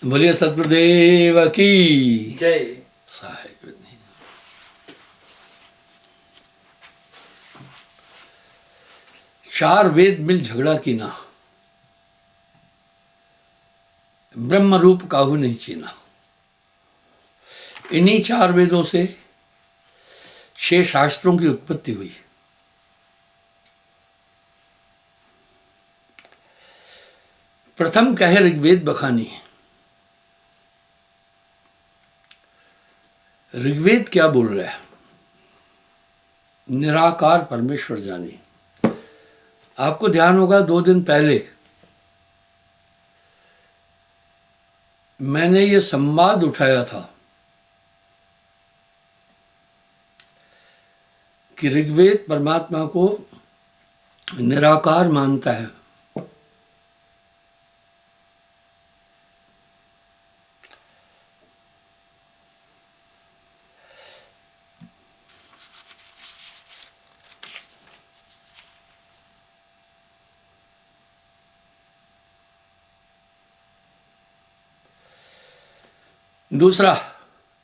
बोलिए सतगुरुदेव की जय। साहेब। चार वेद मिल झगड़ा की ना, ब्रह्म रूप काहू नहीं चीना। इन्हीं चार वेदों से 6 शास्त्रों की उत्पत्ति हुई। प्रथम कहे ऋग्वेद बखानी। ऋग्वेद क्या बोल रहा है? निराकार परमेश्वर जानी। आपको ध्यान होगा 2 दिन पहले मैंने ये संवाद उठाया था कि ऋग्वेद परमात्मा को निराकार मानता है। दूसरा,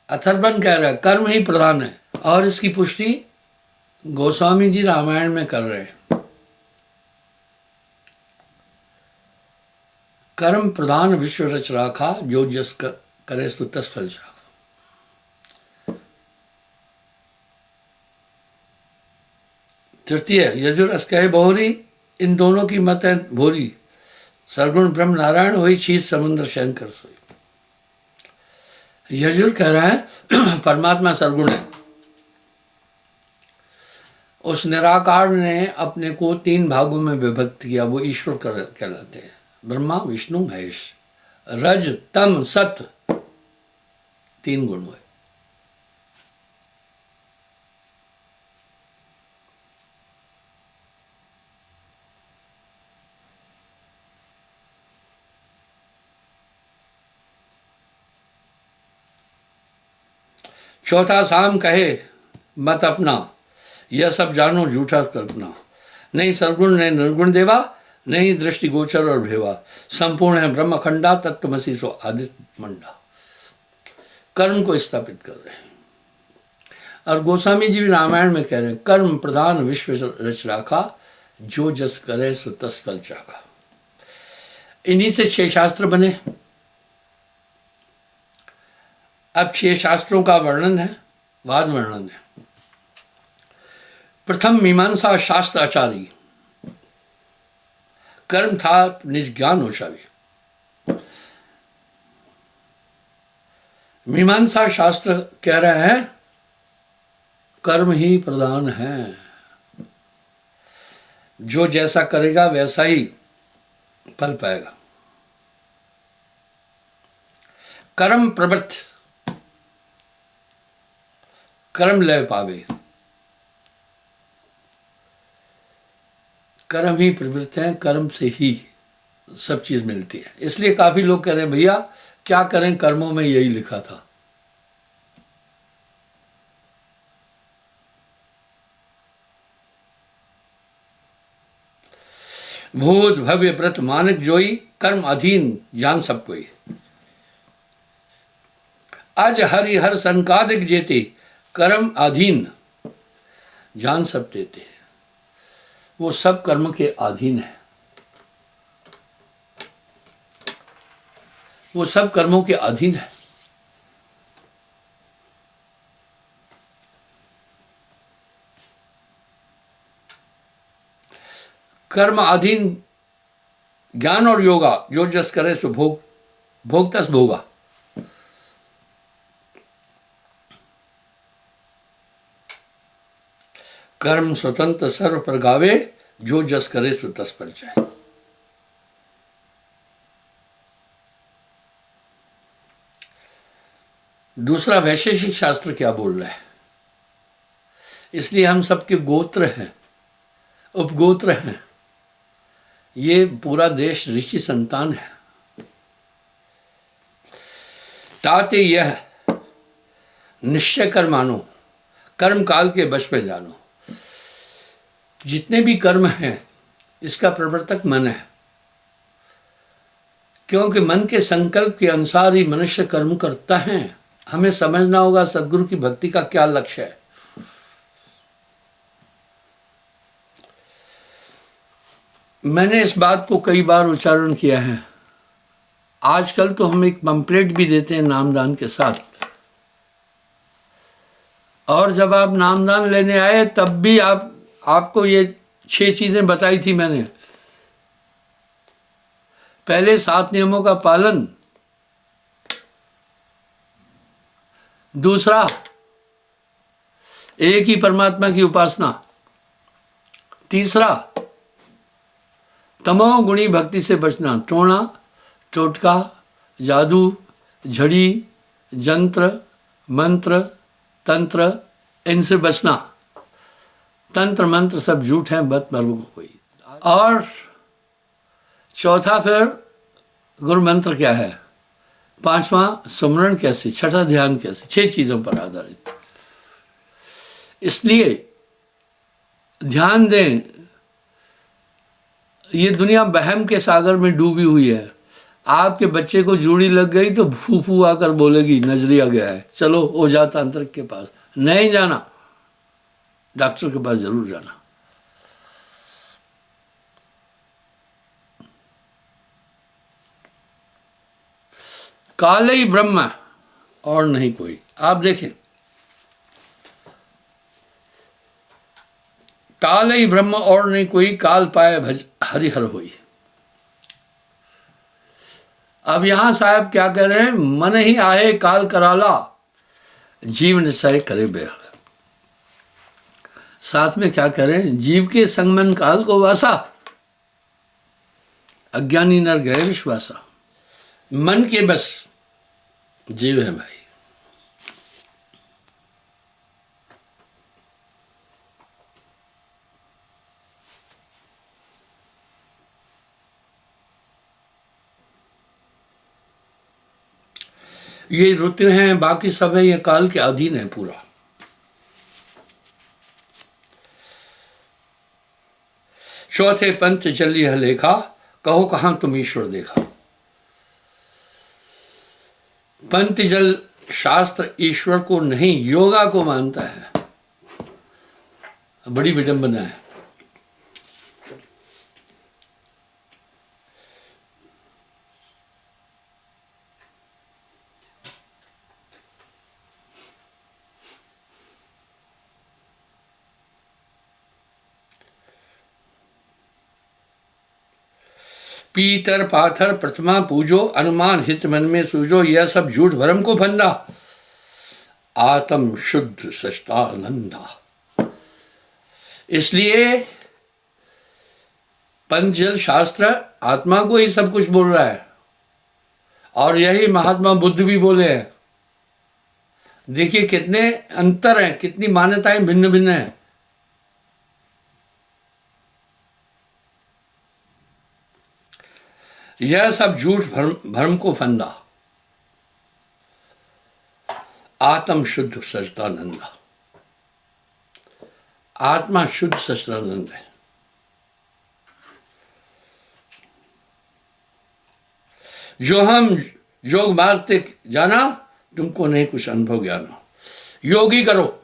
अथर्वण कह रहा है कर्म ही प्रधान है, और इसकी पुष्टि गोस्वामी जी रामायण में कर रहे हैं। कर्म प्रधान विश्व रच राखा, जो जस करे सो तस फल चाखा। तृतीय, यजुरस कहे बहुरी, इन दोनों की मत है भोरी। सरगुण ब्रह्म नारायण होई, शीत समुद्र शयन कर सोई। यजुर कह रहा है परमात्मा सरगुण है। उस निराकार ने अपने को 3 भागों में विभक्त किया, वो ईश्वर कहलाते हैं। ब्रह्मा विष्णु महेश, रज तम सत 3 गुण हुए। चौथा, साम कहे मत अपना, यह सब जानो झूठा कल्पना। नहीं सरगुण नहीं निर्गुण देवा, नहीं दृष्टि गोचर और भेवा। संपूर्ण है ब्रह्म खंडा, तत्वमसी सो आदित्य मंडा। कर्म को स्थापित कर रहे हैं। और गोस्वामी जी भी रामायण में कह रहे हैं कर्म प्रधान विश्व रच राखा, जो जस करे सो तस फल चाखा। इन्हीं से 6 शास्त्र बने। अब 6 शास्त्रों का वर्णन है, वाद वर्णन है। प्रथम मीमांसा शास्त्र आचारी, कर्म था निज ज्ञान ओछावी। मीमांसा शास्त्र कह रहे हैं कर्म ही प्रधान है, जो जैसा करेगा वैसा ही फल पाएगा। कर्म प्रवृत्त, कर्म लय पावे। कर्म ही प्रवृत्त है, कर्म से ही सब चीज मिलती है। इसलिए काफी लोग कह रहे हैं भैया क्या करें, कर्मों में यही लिखा था। भूत भव्य व्रत मानक जोई, कर्म अधीन जान सब कोई। अज हरि हर संकादिक जेते, कर्म अधीन जान सब देते। वो सब कर्म के अधीन है, वो सब कर्मों के अधीन है। कर्म अधीन ज्ञान और योगा, जो जस करे सो भोग, भोग तस भोगा। कर्म स्वतंत्र सर्व पर गावे, जो जस करे सो तस फल चाहे। दूसरा, वैशेषिक शास्त्र क्या बोल रहा है? इसलिए हम सबके गोत्र हैं, उपगोत्र हैं। ये पूरा देश ऋषि संतान है। ताते यह निश्चय कर मानो, कर्म काल के वश में जानो। जितने भी कर्म हैं इसका प्रवर्तक मन है। क्योंकि मन के संकल्प के अनुसार ही मनुष्य कर्म करता है। हमें समझना होगा सदगुरु की भक्ति का क्या लक्ष्य है। मैंने इस बात को कई बार उच्चारण किया है। आजकल तो हम एक पंपलेट भी देते हैं नामदान के साथ, और जब आप नामदान लेने आए तब भी आपको ये 6 चीजें बताई थी मैंने। पहले 7 नियमों का पालन, दूसरा एक ही परमात्मा की उपासना, तीसरा तमोगुणी भक्ति से बचना, टोना टोटका जादू झड़ी जंत्र मंत्र तंत्र इनसे बचना। तंत्र मंत्र सब झूठ है, बत मरबू को कोई। और चौथा फिर गुरु मंत्र क्या है, पांचवा सुमरण कैसे, छठा ध्यान कैसे, 6 चीजों पर आधारित। इसलिए ध्यान दें, ये दुनिया वहम के सागर में डूबी हुई है। आपके बच्चे को जूड़ी लग गई तो फूफू आकर बोलेगी नजरिया गया है, चलो ओझा तांत्रिक के पास। नहीं जाना, डॉक्टर के पास जरूर जाना। काल ही ब्रह्म और नहीं कोई। आप देखें, काल ही ब्रह्म और नहीं कोई, काल पाए भज हरिहर होई। अब यहां साहब क्या कह रहे हैं, मन ही आए काल कराला, जीव निश्चय करे बेहद। साथ में क्या कह रहे हैं, जीव के संगमन काल को वासा, अज्ञानी नर गए विश्वासा। मन के बस जीव है भाई। ये ऋतु हैं, बाकी सब है, ये काल के अधीन है पूरा। चौथे पंथ चली है लेखा, कहो कहां तुम ईश्वर देखा। पंथ जल शास्त्र ईश्वर को नहीं योगा को मानता है। बड़ी विडंबना है। पीतर पाथर प्रतिमा पूजो, अनुमान हित मन में सूझो, यह सब झूठ भरम को फंदा, आत्म शुद्ध सच्चिदानंदा। इसलिए पंचजल शास्त्र आत्मा को ही सब कुछ बोल रहा है, और यही महात्मा बुद्ध भी बोले हैं। देखिए कितने अंतर हैं, कितनी मान्यताएं भिन्न भिन्न हैं। यह सब झूठ भ्रम को फंदा, आत्म शुद्ध सच्चिदानंदा। आत्मा शुद्ध सच्चिदानंद है। जो हम योग मार्ग तक जाना, तुमको नहीं कुछ अनुभव ज्ञान हो। योगी करो।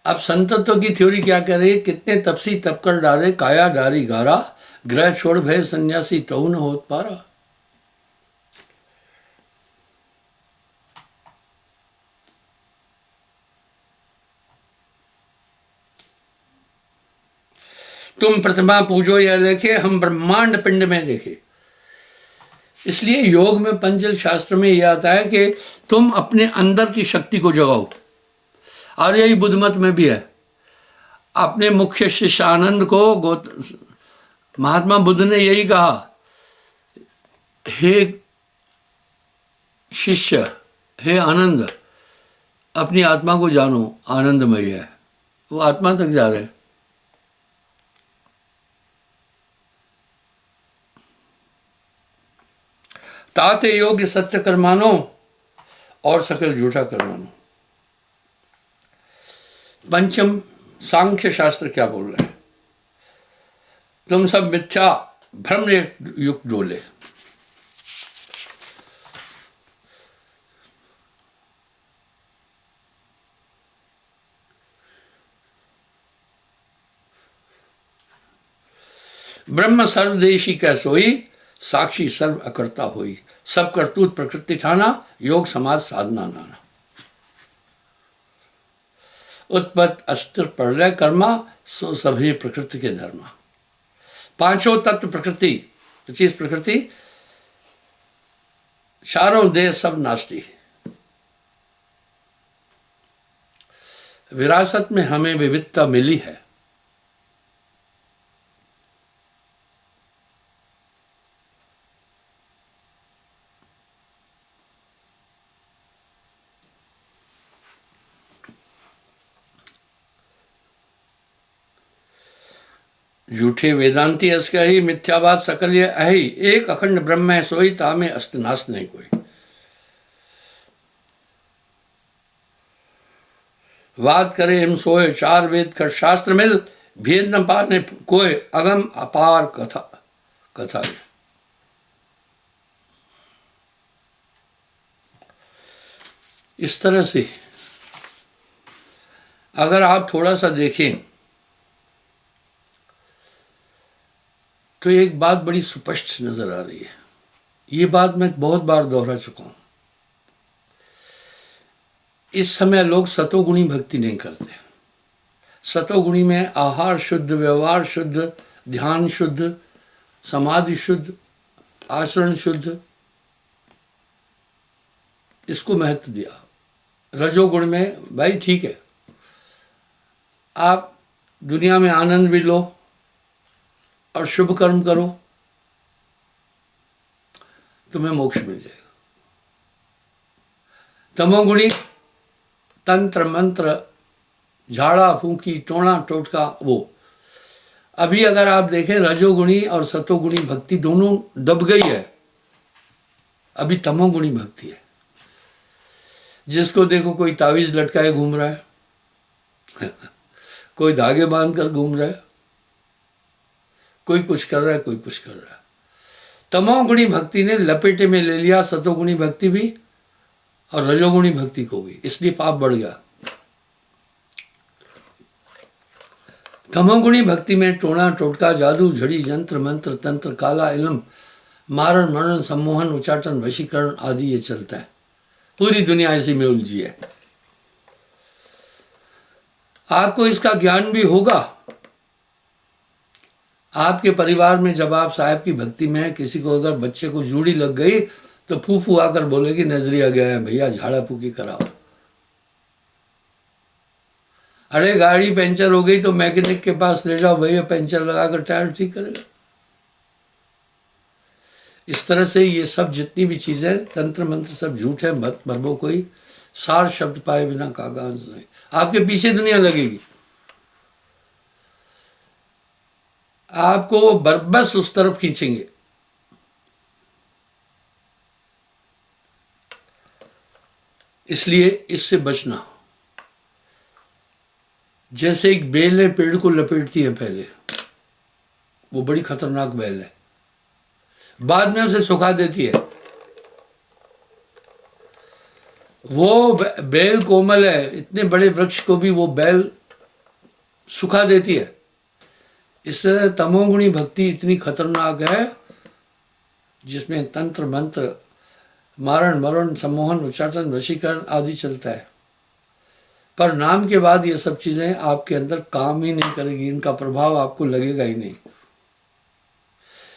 अब संतत्व की थ्योरी क्या कह रही है, कितने तपसी तप कर डारे, काया डारी गारा, ग्रह छोड़ भय सन्यासी तऊ न होत पारा। तुम प्रतिमा पूजो या देखे, हम ब्रह्मांड पिंड में देखे। इसलिए योग में पंचजल शास्त्र में यह आता है कि तुम अपने अंदर की शक्ति को जगाओ, और यही बुद्ध मत में भी है। अपने मुख्य शिष्य आनंद को महात्मा बुद्ध ने यही कहा, हे शिष्य, हे आनंद, अपनी आत्मा को जानो, आनंदमय है। वो आत्मा तक जा रहे हैं। ताते योग्य सत्य कर मानो, और सकल झूठा कर मानो। पंचम सांख्य शास्त्र क्या बोल रहे हैं, तुम सब मिथ्या भ्रम युक्त डोले। ब्रह्म सर्वदेशी कह सोई, साक्षी सर्व अकर्ता होई। सब करतूत प्रकृति ठाना, योग समाज साधना नाना। उत्पत्त अस्थिर प्रलय कर्मा, सो सभी प्रकृति के धर्मा। पांचों तत्व प्रकृति, 25 प्रकृति, चारों देह सब नास्ती। विरासत में हमें विविधता मिली है। झूठे वेदांती अस कही, मिथ्यावाद सकल ये अहि। एक अखंड ब्रह्म है सोई, तामे अस्त नाश नहीं कोई। वाद करे हिम सोए, चार वेद कर शास्त्र मिल। भेद न पाने कोय, अगम अपार कथा कथा। इस तरह से अगर आप थोड़ा सा देखें तो एक बात बड़ी स्पष्ट नजर आ रही है। ये बात मैं बहुत बार दोहरा चुका हूं। इस समय लोग सतोगुणी भक्ति नहीं करते। सतोगुणी में आहार शुद्ध, व्यवहार शुद्ध, ध्यान शुद्ध, समाधि शुद्ध, आचरण शुद्ध, इसको महत्व दिया। रजोगुण में भाई ठीक है, आप दुनिया में आनंद भी लो और शुभ कर्म करो, तुम्हें मोक्ष मिल जाएगा। तमोगुणी तंत्र मंत्र, झाड़ा फूंकी, टोना टोटका, वो अभी अगर आप देखें रजोगुणी और सतोगुणी भक्ति दोनों दब गई है। अभी तमोगुणी भक्ति है। जिसको देखो कोई तावीज लटकाए घूम रहा है कोई धागे बांध कर घूम रहा है, कोई कुछ कर रहा है, कोई कुछ कर रहा है। तमोगुणी भक्ति ने लपेटे में ले लिया सतोगुणी भक्ति भी और रजोगुणी भक्ति को भी, इसलिए पाप बढ़ गया। तमोगुणी भक्ति में टोना टोटका, जादू झड़ी, यंत्र मंत्र, तंत्र, काला इल्म, मारण मरण, सम्मोहन, उच्चाटन, वशीकरण आदि ये चलता है। पूरी दुनिया इसी में उलझी है। आपको इसका ज्ञान भी होगा। आपके परिवार में जब आप साहब की भक्ति में है, किसी को अगर बच्चे को जूड़ी लग गई तो फूफू आकर बोलेगी नजरिया गया है भैया, झाड़ा फूकी कराओ। अरे गाड़ी पंचर हो गई तो मैकेनिक के पास ले जाओ भैया, पंचर लगाकर टायर ठीक करेगा। इस तरह से ये सब जितनी भी चीजें तंत्र मंत्र सब झूठ है, मत भरबो कोई, सार शब्द पाए बिना कागज नहीं। आपके पीछे दुनिया लगेगी, आपको वो बरबस उस तरफ खींचेंगे। इसलिए इससे बचना। जैसे एक बेल है पेड़ को लपेटती है, पहले वो बड़ी खतरनाक बेल है, बाद में उसे सुखा देती है। वो बेल कोमल है, इतने बड़े वृक्ष को भी वो बेल सुखा देती है। इससे तमोगुणी भक्ति इतनी खतरनाक है जिसमें तंत्र मंत्र, मारण मरण, सम्मोहन, उच्चाटन, वशीकरण आदि चलता है। पर नाम के बाद ये सब चीजें आपके अंदर काम ही नहीं करेगी, इनका प्रभाव आपको लगेगा ही नहीं।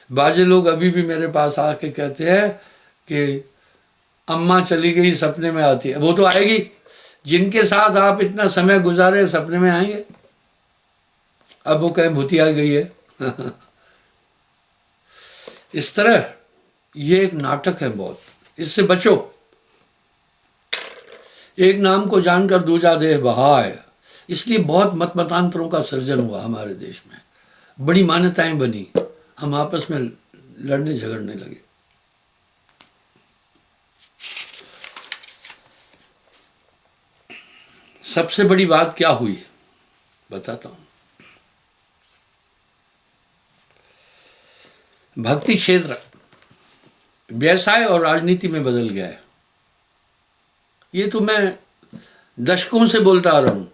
बाजे लोग अभी भी मेरे पास आके कहते हैं कि अम्मा चली गई, सपने में आती है। वो तो आएगी, जिनके साथ आप इतना समय गुजारे सपने में आएंगे। अब वो कहीं भूतिया गई है इस तरह ये एक नाटक है बहुत, इससे बचो। एक नाम को जानकर दूजा देह बहाय, इसलिए बहुत मत मतांतरों का सृजन हुआ हमारे देश में, बड़ी मान्यताएं बनी, हम आपस में लड़ने झगड़ने लगे। सबसे बड़ी बात क्या हुई बताता हूं। भक्ति क्षेत्र व्यवसाय और राजनीति में बदल गया है। ये तो मैं दशकों से बोलता आ रहा हूं,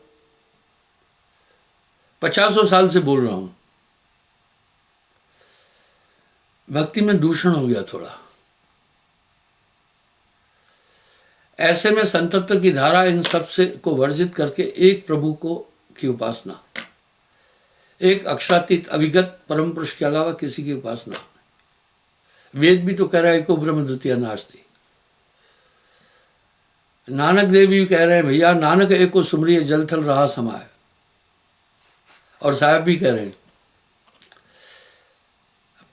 50 साल से बोल रहा हूं। भक्ति में दूषण हो गया थोड़ा। ऐसे में संतत्व की धारा इन सब से को वर्जित करके एक प्रभु को की उपासना, एक अक्षरातीत अभिगत परम पुरुष के अलावा किसी की उपासना। वेद भी तो कह रहा है एको ब्रह्म द्वितीय नास्ति। नानक देव भी कह रहे हैं भैया नानक एको सुमरिय जल थल रहा समाय। और साहब भी कह रहे हैं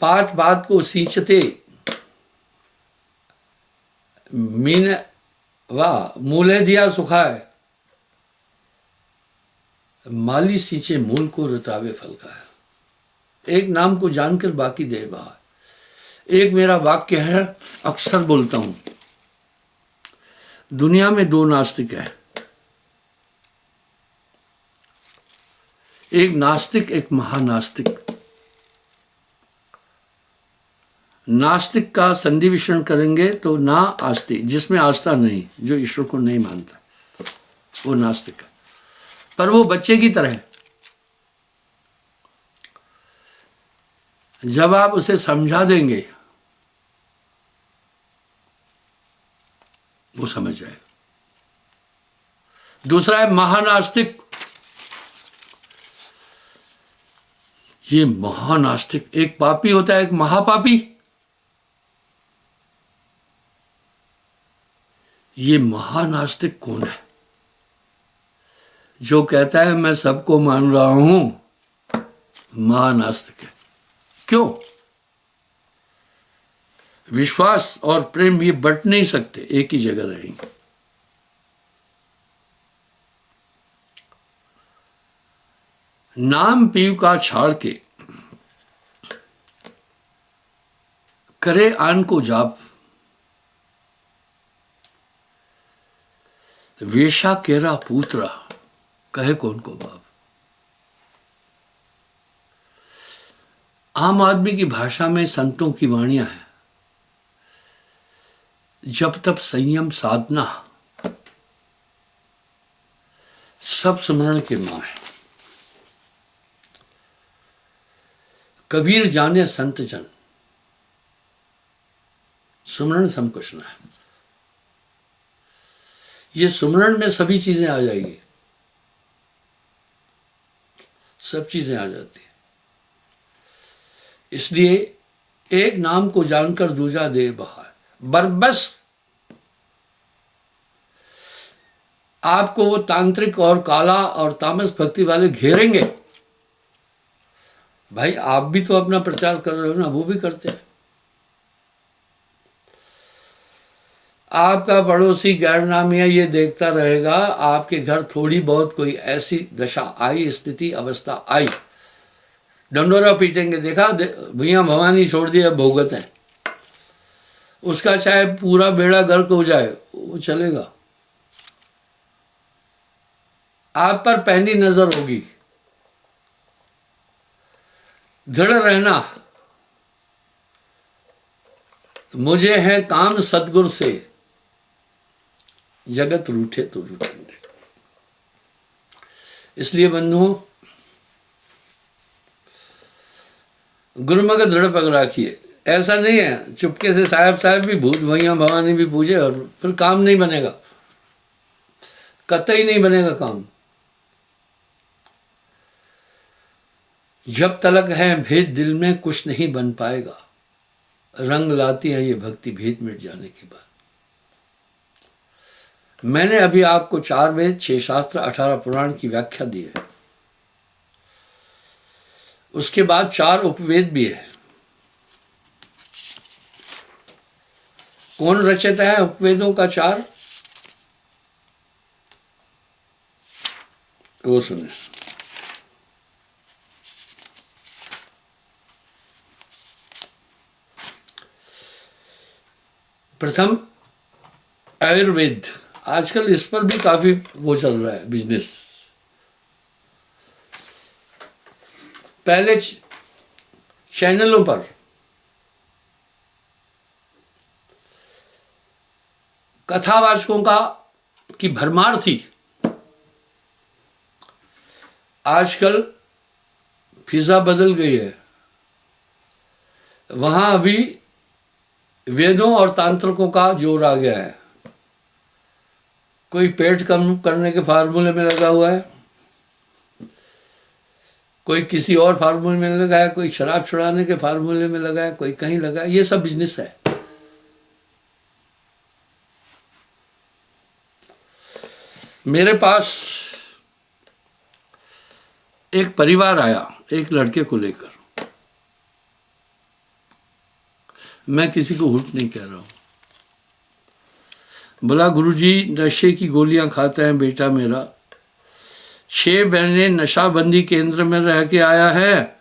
पांच बात को सींचते मीन वाह मूले दिया सुखाए, माली सींचे मूल को रतावे फल का है। एक नाम को जानकर बाकी दे बहार। एक मेरा वाक्य है, अक्सर बोलता हूं, दुनिया में दो नास्तिक हैं, एक नास्तिक एक महानास्तिक। नास्तिक का संधिविषण करेंगे तो ना आस्तिक, जिसमें आस्था नहीं, जो ईश्वर को नहीं मानता, वो नास्तिक है। पर वो बच्चे की तरह है, जब आप उसे समझा देंगे वो समझ जाएगा। दूसरा है महानास्तिक। ये महानास्तिक एक पापी होता है, एक महापापी। ये महानास्तिक कौन है? जो कहता है मैं सबको मान रहा हूं, महानास्तिक है। क्यों? विश्वास और प्रेम ये बट नहीं सकते, एक ही जगह रहेंगे। नाम पीव का छाड़ के करे आन को जाप, वेशा केरा पूतरा कहे कौन को बाप। आम आदमी की भाषा में संतों की वाणियां हैं, जब तब संयम साधना सब सुमरण के मां है। कबीर जाने संत जन, सुमरण सम कुछ न है। ये सुमरण में सभी चीजें आ जाएगी, सब चीजें आ जाती है। इसलिए एक नाम को जानकर दूजा दे बहार। बरबस आपको वो तांत्रिक और काला और तामस भक्ति वाले घेरेंगे। भाई आप भी तो अपना प्रचार कर रहे हो ना, वो भी करते हैं। आपका पड़ोसी गैरनामिया ये देखता रहेगा, आपके घर थोड़ी बहुत कोई ऐसी दशा आई, स्थिति अवस्था आई, डंडोरा पीटेंगे। देखा भैया भवानी छोड़ दिया, भोगत है। उसका चाहे पूरा बेड़ा गर्क हो जाए, वो चलेगा। आप पर पहली नजर होगी। दृढ़ रहना, मुझे है काम सतगुरु से, जगत रूठे तो रूठेंगे। इसलिए बंधुओं, गुरुमग दृढ़ पग राखिए। ऐसा नहीं है चुपके से साहब भी भूत भैया भवानी भी पूजे और फिर काम नहीं बनेगा, कतई नहीं बनेगा काम। जब तलक है भेद दिल में, कुछ नहीं बन पाएगा। रंग लाती है ये भक्ति भेद मिट जाने के बाद। मैंने अभी आपको 4 वेद, 6 शास्त्र, 18 पुराण की व्याख्या दी है। उसके बाद 4 उपवेद भी है। कौन रचयिता है उपवेदों का 4? वो सुने। प्रथम आयुर्वेद। आजकल इस पर भी काफी वो चल रहा है बिजनेस। पहले चैनलों पर कथावाचकों का की भरमार थी। आजकल फिजा बदल गई है, वहां अभी वेदों और तांत्रिकों का जोर आ गया है। कोई पेट कम करने के फार्मूले में लगा हुआ है, कोई किसी और फार्मूले में लगा है, कोई शराब छुड़ाने के फार्मूले में लगा है, कोई कहीं लगा है। ये सब बिजनेस है। मेरे पास एक परिवार आया एक लड़के को लेकर। मैं किसी को हुट नहीं कह रहा हूं। बोला, गुरुजी नशे की गोलियां खाता है बेटा मेरा, 6 महीने नशाबंदी केंद्र में रह के आया है।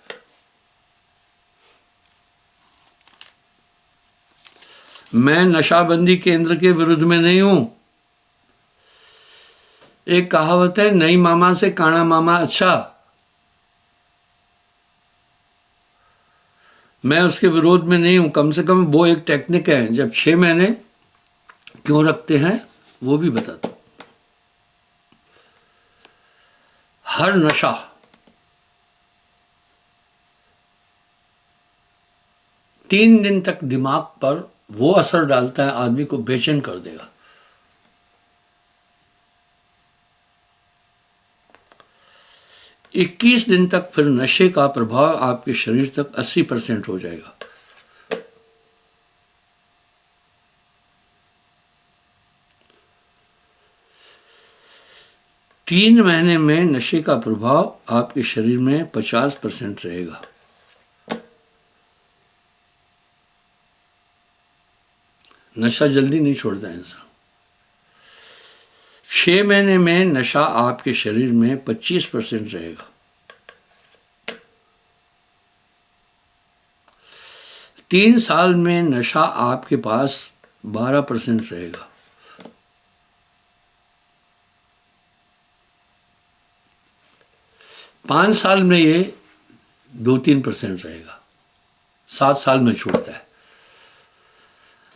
मैं नशाबंदी केंद्र के विरुद्ध में नहीं हूं। एक कहावत है, नई मामा से काना मामा अच्छा। मैं उसके विरोध में नहीं हूं। कम से कम वो एक टेक्निक है। जब 6 महीने क्यों रखते हैं वो भी बताता हूं। हर नशा तीन दिन तक दिमाग पर वो असर डालता है, आदमी को बेचैन कर देगा। इक्कीस दिन तक फिर नशे का प्रभाव आपके शरीर तक 80% हो जाएगा। तीन महीने में नशे का प्रभाव आपके शरीर में 50% रहेगा। नशा जल्दी नहीं छोड़ता इंसान। 6 महीने में नशा आपके शरीर में 25% रहेगा। 3 साल में नशा आपके पास 12% रहेगा। 5 साल में ये 2-3% रहेगा। 7 साल में छूटता है।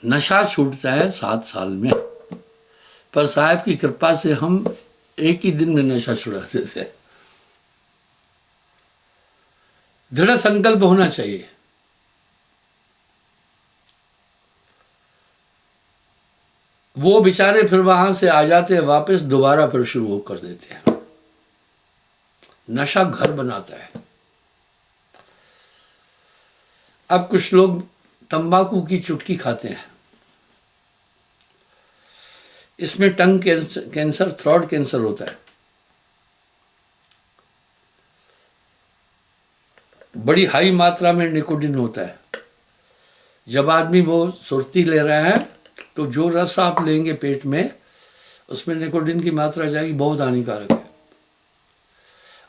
नशा छूटता है 7 साल में। पर साहब की कृपा से हम एक ही दिन में नशा छुड़ा देते हैं। दृढ़ संकल्प होना चाहिए। वो बेचारे फिर वहां से आ जाते हैं वापस, दोबारा फिर शुरू कर देते हैं। नशा घर बनाता है। अब कुछ लोग तंबाकू की चुटकी खाते हैं। इसमें टंग कैंसर, थ्रोट कैंसर होता है। बड़ी हाई मात्रा में निकोटीन होता है। जब आदमी वो सुर्ती ले रहा है तो जो रस आप लेंगे पेट में, उसमें निकोटीन की मात्रा जाएगी, बहुत हानिकारक है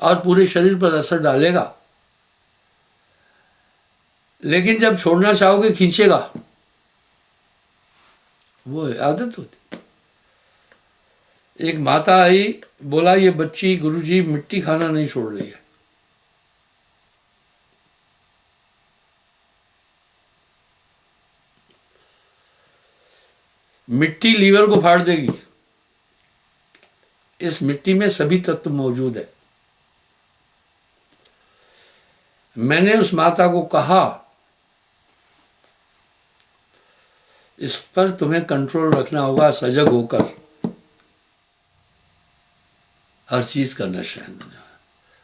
और पूरे शरीर पर असर डालेगा। लेकिन जब छोड़ना चाहोगे खींचेगा, वो आदत होती। एक माता आई, बोला ये बच्ची गुरुजी मिट्टी खाना नहीं छोड़ रही है। मिट्टी लीवर को फाड़ देगी। इस मिट्टी में सभी तत्व मौजूद है। मैंने उस माता को कहा, इस पर तुम्हें कंट्रोल रखना होगा, सजग होकर। हर चीज का नशा है।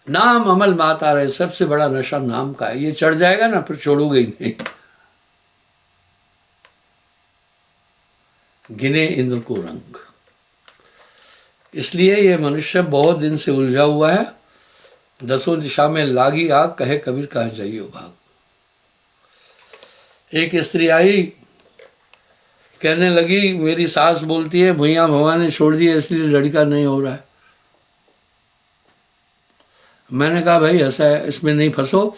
नाम अमल माता रहे, सबसे बड़ा नशा नाम का है। ये चढ़ जाएगा ना फिर छोड़ोगे ही नहीं। गिने इंद्र को रंग। इसलिए ये मनुष्य बहुत दिन से उलझा हुआ है। 10 दिशा में लागी आग, कहे कबीर कहाँ जाइयो भाग। एक स्त्री आई, कहने लगी मेरी सास बोलती है भैया भगवान ने छोड़ दिया इसलिए लड़का नहीं हो रहा है। मैंने कहा भाई ऐसा है, इसमें नहीं फंसो।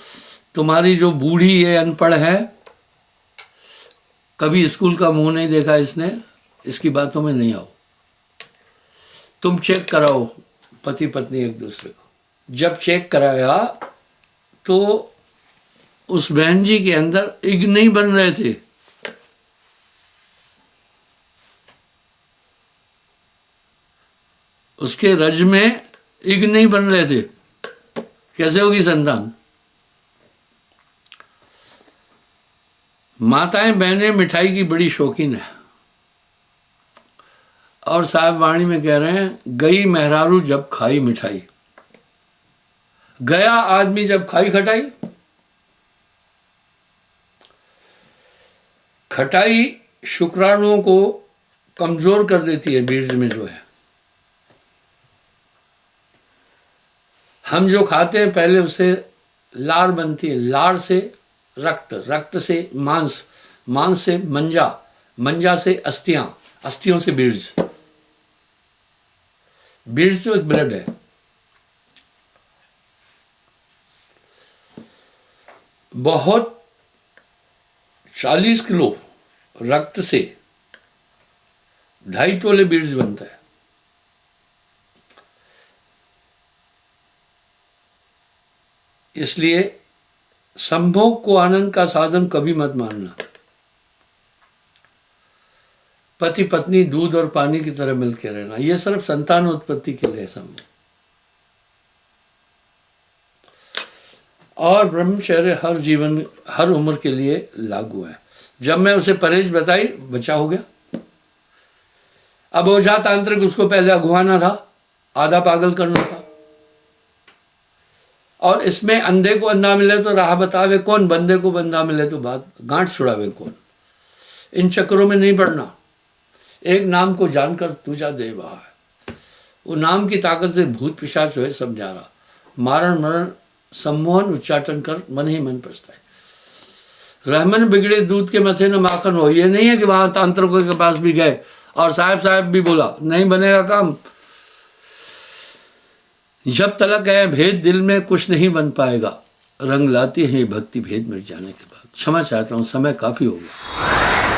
तुम्हारी जो बूढ़ी है, अनपढ़ है, कभी स्कूल का मुंह नहीं देखा इसने, इसकी बातों में नहीं आओ। तुम चेक कराओ पति पत्नी एक दूसरे को। जब चेक कराया तो उस बहन जी के अंदर इग नहीं बन रहे थे। उसके रज में इग नहीं बन रहे थे, कैसे होगी संतान? माताएं बहनें मिठाई की बड़ी शौकीन है, और साहब वाणी में कह रहे हैं, गई मेहरारू जब खाई मिठाई, गया आदमी जब खाई खटाई। खटाई शुक्राणुओं को कमजोर कर देती है, बीज में जो है। हम जो खाते हैं पहले उससे लार बनती है, लार से रक्त, रक्त से मांस, मांस से मंजा, मंजा से अस्थियां, अस्थियों से बीज। बीज तो एक ब्लड है। बहुत 40 किलो रक्त से 2.5 तोले बीज बनता है। इसलिए संभोग को आनंद का साधन कभी मत मानना। पति पत्नी दूध और पानी की तरह मिलकर रहना, यह सिर्फ संतान उत्पत्ति के लिए संभव। और ब्रह्मचर्य हर जीवन, हर उम्र के लिए लागू है। जब मैं उसे परहेज बताई, बचा हो गया। अब ओझा तांत्रिक उसको पहले अगुवाना था, आधा पागल करना था। और इसमें अंधे को अंधा मिले तो राह बतावे कौन, बंदे को बंदा मिले तो बात गांठ छुड़ावे कौन। इन चक्करों में नहीं पड़ना। एक नाम को जानकर तुझा दे बाहर। वो नाम की ताकत से भूत पिशाच जो है समझा रहा। मारण मरण सम्मोहन उच्चाटन कर मन ही मन पछताए। रहमन बिगड़े दूध के मथे न माखन हो। ये नहीं है कि वहां तांत्रिकों के पास भी गए और साहब भी बोला नहीं बनेगा काम। जब तलक है भेद दिल में कुछ नहीं बन पाएगा। रंग लाती है भक्ति भेद मिट जाने के बाद। क्षमा चाहता हूँ, समय काफी हो गया।